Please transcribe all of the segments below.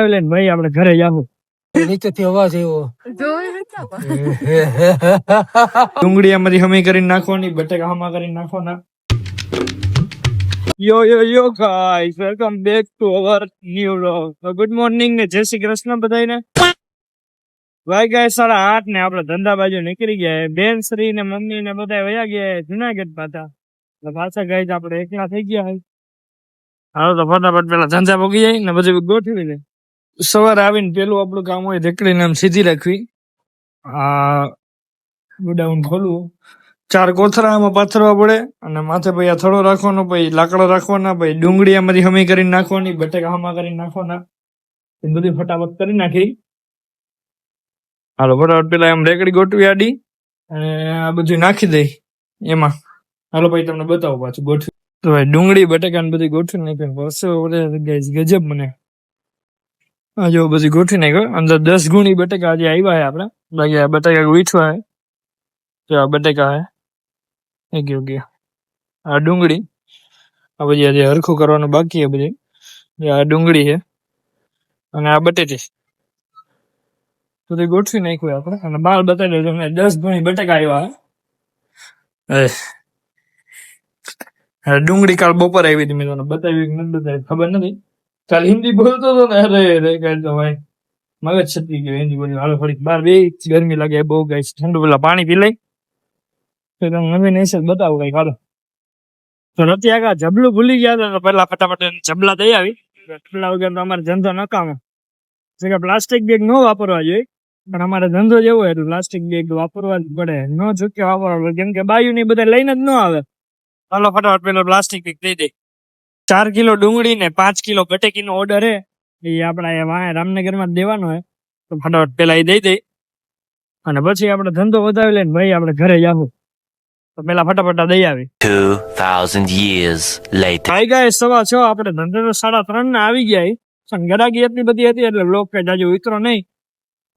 ભાઈ આપણે ઘરે જાવું નીચેથી અવાજ આવ્યો ડુંગળી આમાંથી હમી કરીને નાખવાની, બટેકા હમા કરીને નાખવાના. યો guys, welcome back to our new vlog. Good morning ને જય શ્રી કૃષ્ણ બધાને. ભાઈ ગાઈસ 8:30 ને આપણે ધંધા બાજુ નીકળી ગયા. બેન શ્રી ને મમ્મી ને બધા વયા ગયા જુનાગઢ પાછા. પાછા ગાઈસ આપણે એકલા થઈ ગયા. હાલો તો ફટાફટ પેલા ધંધા પોગી જાય ને બધું ગોઠવી લે. સવારે આવીને પેલું આપણું કામ હોય રેકડીને આમ સીધી રાખવી, આ ગોડાઉન ખોલવું, 4 કોથળા આમાં પાથરવા પડે અને માથે પછી અથડો રાખવાનો, પછી લાકડા રાખવાના, પછી ડુંગળી આમાંથી હમી કરીને નાખવાની, બટેકા હમા કરીને નાખવાના. એ બધી ફટાફટ કરી નાખી. હાલો ફટાફટ પેલા એમ રેકડી ગોઠવી આડી અને આ બધું નાખી દઈ એમાં. હાલો પછી તમને બતાવો પાછું ગોઠવી. તો ભાઈ ડુંગળી બટેકા ને બધી ગોઠવી નાખી ગજબ મને. આ જો બધી ગોઠવી નાખ્યો. અંદર 10 ગુણી બટેકા આજે આવ્યા છે આપડે. બાકી આ બટેકા વીઠવા હે. જો આ બટેકા હે ગયો. આ ડુંગળી, આ બધી આજે હરખું કરવાનું બાકી છે બધી. આ ડુંગળી છે અને આ બટેટી બધું ગોઠવી નાખ્યું આપણે. અને બાર બતાવી દઉં તમને 10 ગુણી બટેકા આવ્યા હે. ડુંગળી કાલ બપોર આવી હતી, મેં તમને બતાવી કે નથી બતાવી ખબર નથી. કાલ હિન્દી બોલતો હતો ને, અરે કાલ તો ભાઈ મગજ છતી ગયો હિન્દી બોલી. હાલો થોડીક બહાર બે ગરમી લાગે બહુ ગાય. ઠંડુ પેલા પાણી પી લઈ તો તમે નવીન હશે બતાવો કઈ. હાલો તો નથી આગા જબલું ભૂલી ગયા હતા તો પેલા ફટાફટ જબલા દઈ આવી. જબલા વગર તો અમારે ધંધો નકામો. પ્લાસ્ટિક બેગ ન વાપરવા જોઈએ, પણ અમારે ધંધો જેવો એટલે પ્લાસ્ટિક બેગ વાપરવા જ પડે. ન ચૂકે વાપરવા, કેમ કે બાયુ ની બધા લઈને જ ન આવે. હાલો ફટાફટ પેલો પ્લાસ્ટિક બેગ દઈ દે. 4 કિલો ડુંગળી ને 5 કિલો બટેકી નો ઓર્ડર હે, એ આપડા વાંહે રામનગર માં દેવાનો હે. તો ફટાફટ પેલા એ દઈ દે અને પછી આપણે ધંધો વધાવી લઈને ભાઈ આપણે ઘરે જાવું. તો પેલા ફટાફટ દઈ આવી. 2000 years later. ભાઈ ગાય 6:15 આપણે ધંધો તો 3:30 ના આવી ગયા. પણ ગરાગી એટલી બધી હતી એટલે બ્લોક કઈ જાજો ઉતરો નહીં.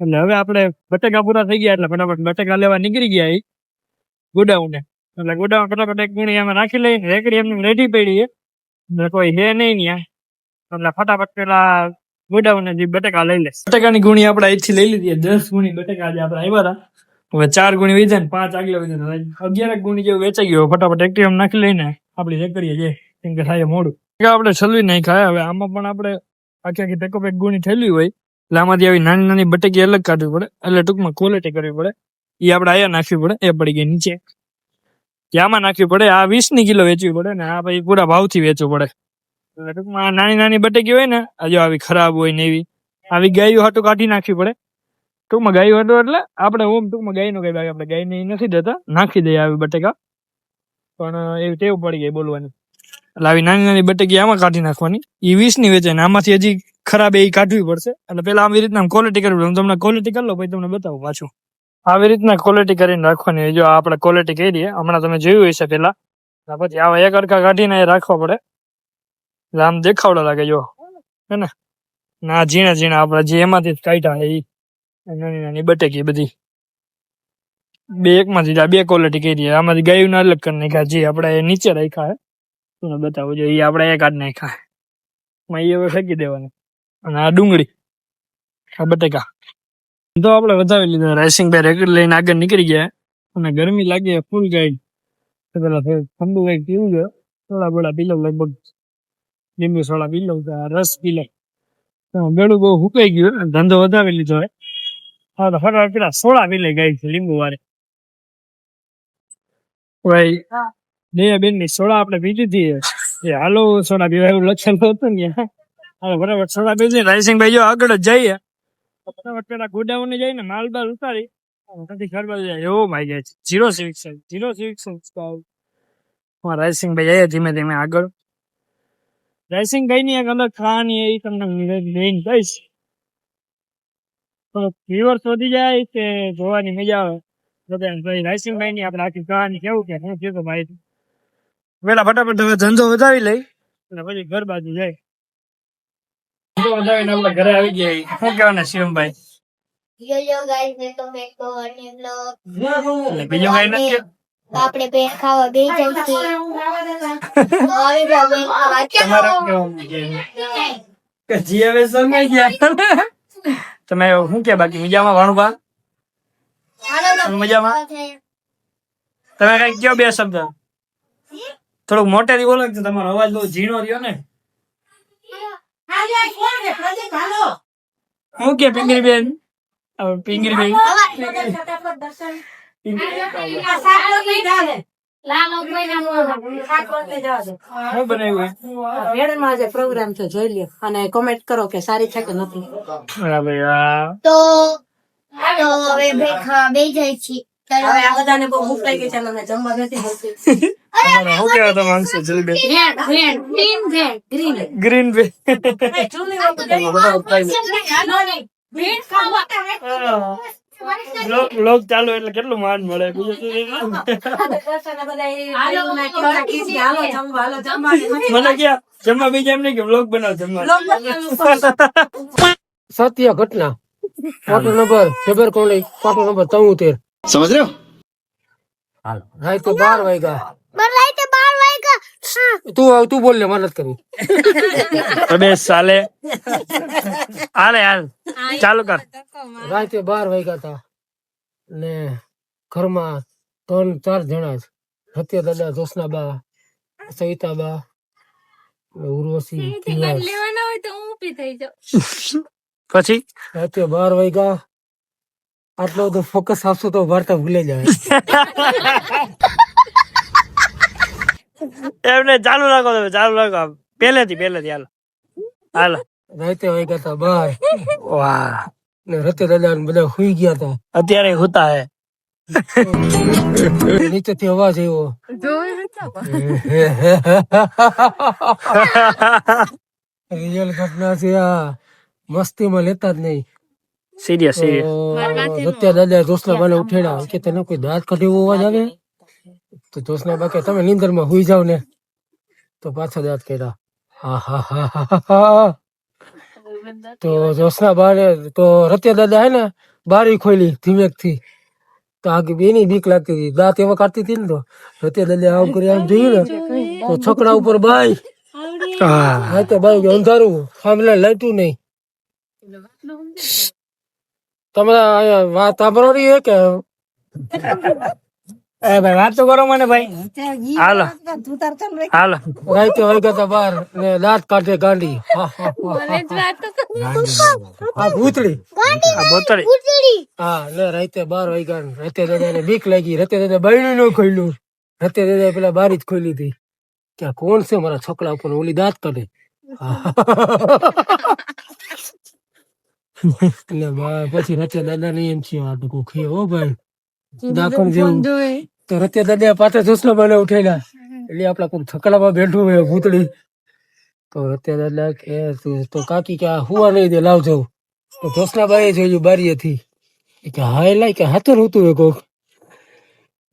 એટલે હવે આપણે બટેકા પૂરા થઈ ગયા એટલે ફટાફટ બટેકા લેવા નીકળી ગયા ગોડાઉને. એટલે ગોડાઉન ફટાફટ એક ગુણી એમાં નાખી લઈ. રેકડી એમને રેડી પડી એટલે કોઈ હે નહીં ત્યાં. એટલે ફટાફટ પેલા ગોડાઉન જે બટેકા લઈ લે. બટેકાની ગુણી આપણે અહીંથી લઈ લીધી. 10 ગુણી બટેકા આજે આપણે આવ્યા હતા. હવે 4 ગુણી વેચાય ને 5 આગળ વેચાય, 11 ગુણી જેવું વેચાઈ ગયો. ફટાફટ એક્ટિવ નાખી લઈને આપડી રેકડીએ જાય, કેમ કે થાય મોડું. આપણે છલવી નહીં ખાય. હવે આમાં પણ આપણે આખી પેકો પેક ગુણી થયેલી હોય એટલે આમાંથી આવી નાની નાની બટેકી અલગ કાઢવી પડે. એટલે ટૂંકમાં ક્વોલિટી કરવી પડે. એ આપણે અહીંયા નાખવી પડે. એ પડી ગઈ નીચે, આમાં નાખવી પડે. આ 20 કિલો વેચવી પડે ને આ પછી પૂરા ભાવથી વેચવું પડે. એટલે ટૂંકમાં નાની નાની બટેકી હોય ને, હજુ આવી ખરાબ હોય ને એવી આવી ગાયું હાટું કાઢી નાખવી પડે. ટૂંકમાં ગાયું હાટું એટલે આપણે ઓમ ટૂંકમાં ગાયનું કઈ બાકી આપણે ગાયને નથી દેતા, નાખી દઈએ આવી બટેકા. પણ એવી ટેવ પડી ગઈ બોલવાની. એટલે આવી નાની નાની બટેકી આમાં કાઢી નાખવાની. એ 20 ની વેચે ને આમાંથી હજી ખરાબ એ કાઢવી પડશે. એટલે પેલા આવી રીતના ક્વોલિટી કરવી. હું તમને ક્વોલિટી કરી લો પછી તમને બતાવું પાછું. આવી રીતના ક્વોલિટી કરીને રાખવાની. જો આપણે ક્વોલિટી કરી દઈએ, હમણાં તમે જોયું હશે પેલા. પછી આવા એક અડકા કાઢીને એ રાખવા પડે એટલે આમ દેખાવડા લાગે. જો હે ને, ના ઝીણા ઝીણા આપણે જે એમાંથી જ કાઢ્યા એ નાની નાની બટેકી બધી બે એકમાંથી 2 ક્વોલિટી કરી. આમાંથી ગાયું અલગ કરી નાખ્યા. જે આપણે નીચે રાખ્યા હે તમને બતાવું જો, એ આપણે એક કાઢ નાખ્યા એ હવે ફેંકી દેવાની. અને આ ડુંગળી, આ બટેકા તો આપણે વધાવી લીધા. રાઈસિંગભાઈ રેકડી લઈને આગળ નીકળી ગયા. અને ગરમી લાગે ફૂલ ગાઈડ. પેલા ઠંડુ કઈક પીવું છે. થોડા બોડા પી લઉં, લગભગ લીંબુ સોડા પી લઉં, રસ પી લઉં. ગળું બહુ હુકાઈ ગયું, ધંધો વધાવી લીધો હોય. હા તો ફટાફટ પેલા સોડા પી લઈ ગાય છે લીંબુ વાળે. ભાઈ બેન ની સોડા આપણે પીધી હતી. એ હાલો સોડા પીવા એવું લક્ષણ હતું ને. હાલો ફટાફટ સોડા પીધી. રાઈસિંગભાઈ જો આગળ જ જઈએ. ફટાફટ પેલા ગોડાઉન ને જઈને માલ બાલ ઉતારી ઘર બાજુ જાય. એવો માઈ જાય છે 0 રાઈસિંગભાઈ જાય ધીમે ધીમે આગળ. રાઈસિંગભાઈ ની એક અલગ કહાની એ તમને લઈને કહીશ. વ્યુઅર્સ વધી જાય કે જોવાની મજા આવે. રાઈસિંગભાઈ ની આપણે આખી કહાની કેવું કે હું કીધું ભાઈ પેલા ફટાફટ હવે ધંધો વધાવી લઈ અને પછી ઘર બાજુ જાય. ધંધો વધાવીને આપણે ઘરે આવી ગયા. શું કહેવાના શિવમભાઈ? બીજો કઈ નથી. આપણે બેન ખાવા બે જઈશું. કે જીવે સમય ગયા તમે શું કે બાકી મજામાં વાણુબા મજામાં તમે કઈ કયો બે શબ્દ થોડુંક મોટેથી બોલો કે તમારો અવાજ બહુ ઝીણો રહ્યો ને શું કે પિંગરીબેન પિંગરીબેન શું બનાવ્યું પ્રોગ્રામ છે જોઈ લ્યો અને કોમેન્ટ કરો કે સારી છે કે નથી. બરાબર તો હવે બે જાય છે. હવે આ બધાને બહુ ભૂખ લાગી છે અને જમવા નથી મળતું. શું કહેવા તમે માંગશો જલ્દી ગ્રીન બે લોક ચાલુ એટલે કેટલું માન મળે મને ક્યાં જમવા બીજા એમ નહીં કે બ્લોગ બનાવ જમવા સત્ય ઘટના quarter number Faber college quarter number 73 समझ रहे हो રાતે 12 વાગ્યા રાતે 12 વાગ્યા. તું બોલ ને મદદ કરી અબે સાલે હાલ ચાલુ કર રાતે 12 વાગ્યા હતા ને ઘરમાં 3-4 જણા સત્ય દાદા જોશનાબા સવિતાબા ઉર્વશી પછી રાતે 12 વાગ્યા આટલો બધો ફોકસ આપશો તો વાર્તા ભૂલે જાય એમને ચાલુ રાખો તમે ચાલુ રાખો પહેલેથી હાલો હાલો રાતે વાગ્યા હતા 12 વાહ ને રતે દાદા બધા સુઈ ગયા હતા અત્યારે હોતા હે નીચેથી અવાજ આવ્યો રિયલ ઘટના છે આ મસ્તીમાં લેતા જ નહીં સિરિયસ રત્યા દાદા જોશનાબાને ઉઠેડા કે તને કોઈ દાંત કાઢે એવો અવાજ આવે તો જોશનાબા કે તમે નીંદરમાં હુઈ જાવ ને તો પાછા દાંત કાઢ્યા હા હા હા હા તો જોશનાબા ને તો રત્યા દાદા હે ને બારી ખોલી ધીમેકથી તો આગળ બેની બીક લાગતી હતી દાંત એવા કાઢતી હતી ને તો રત્યા દાદા આમ કરી આમ જોયું ને તો છકડા ઉપર બાઈ હા તો બાઈ અંધારું સામે લાઈટું નહીં તમારા વાત સાંભળવાની હે કે એ ભાઈ વાત તો કરો મને ભાઈ હાલો હાલો રાતે વાગ્યા હતા 12 ને દાંત કાઢે ગાંડી હા ભૂતળી આ બોતડી હા ને રાતે 12 વાગ્યા ને રતે દાદાને બીક લાગી રતે દાદા બાયણું ન ખોલ્યું રતે દાદા પેલા બારી જ ખોલી હતી કે આ કોણ છે મારા છોકરા ઉપર ઓલી દાંત કાઢે એટલે પછી રત્યા દાદા ને એમ છે આ તો કોક હે હો ભાઈ દાખલ જેવું તો રત્યા દાદા પાછા જોશનાબાને ઉઠેલા એટલે આપડા કોઈ થકડામાં બેઠું હોય ભૂતળી તો રત્યા દાદા કે તો કાકી કે હુવા નહીં દે લાવજો તો જોશનાબાએ જોયું બારી હતી કે હા લાય કે હાથર હોતું હોય કોક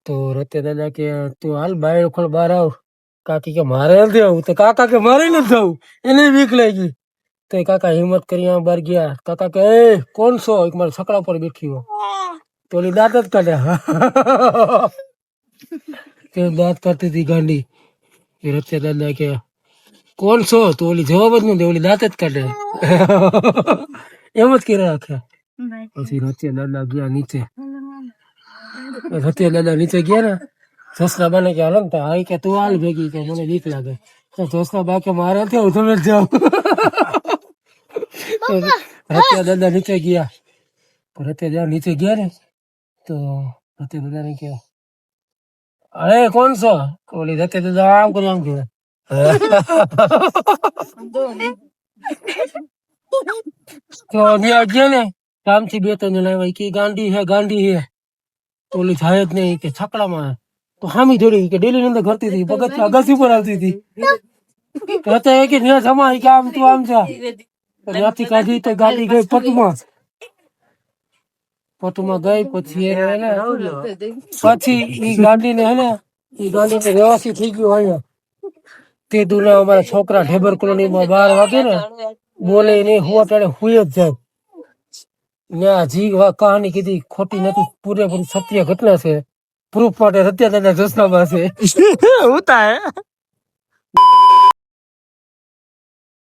તો રત્યા દાદા કે તું હાલ બાય ખોલ બહાર આવ કાકી કે મારે નથી આવું તો કાકા કે મારે નથી આવું એને બીક લાગી તો કાકા હિંમત કરી બહાર ગયા કાકા કે એ કોણ છો એક મારા છકડા પર બેઠી હો તો ઓલી દાંત જ કાઢ્યા તે દાંત કાઢતી હતી ગાંડી એ રત્યા દાદા કે કોણ છો તો ઓલી જવાબ જ નથી ઓલી દાંત જ કાઢે એમ જ કરી રાખ્યા પછી રત્યા દાદા ગયા નીચે રત્યા દાદા નીચે ગયા ને જોશનાબાને કે હાલો ને હા કે તું હાલ ભેગી કે મને બીક લાગે તો જોશનાબા કે મારે નથી આવું તમે જ જાઓ રત્યા દાદા નીચે ગયા રત્યા દાદા નીચે ગયા ને તો રત્યા દાદા ને કે અરે કોણ છો ઓલી રત્યા દાદા આમ કરી આમ કે તો ન્યા ગયા ને કામથી 2-3 જણા આવ્યા કે ગાંડી હે તો ઓલી થાય જ નહીં કે છકડામાં તો હામી જોડી કે ડેલી અંદર કરતી હતી પગથિયા અગાસી પર આવતી હતી રત્યા કે ન્યા જમા કે આમ તું આમ જા ત્યાંથી કાઢી તો ગાડી ગઈ પટમાં ગઈ પછી પછી ઈ ગાડીને હે ને ઈ ગાડીને વ્યવસ્થિત થઈ ગયું હોય તે દુના અમારા છોકરા ઢેબર કોલોનીમાં 12 વાગે ને બોલે નહીં હુવા ટાણે હુઈ જ જાય ને જી કહાની કીધી ખોટી નથી પૂરેપૂરી સત્ય ઘટના છે પ્રૂફ માટે રત્યા દાદા જોશનાબા છે હોતા હે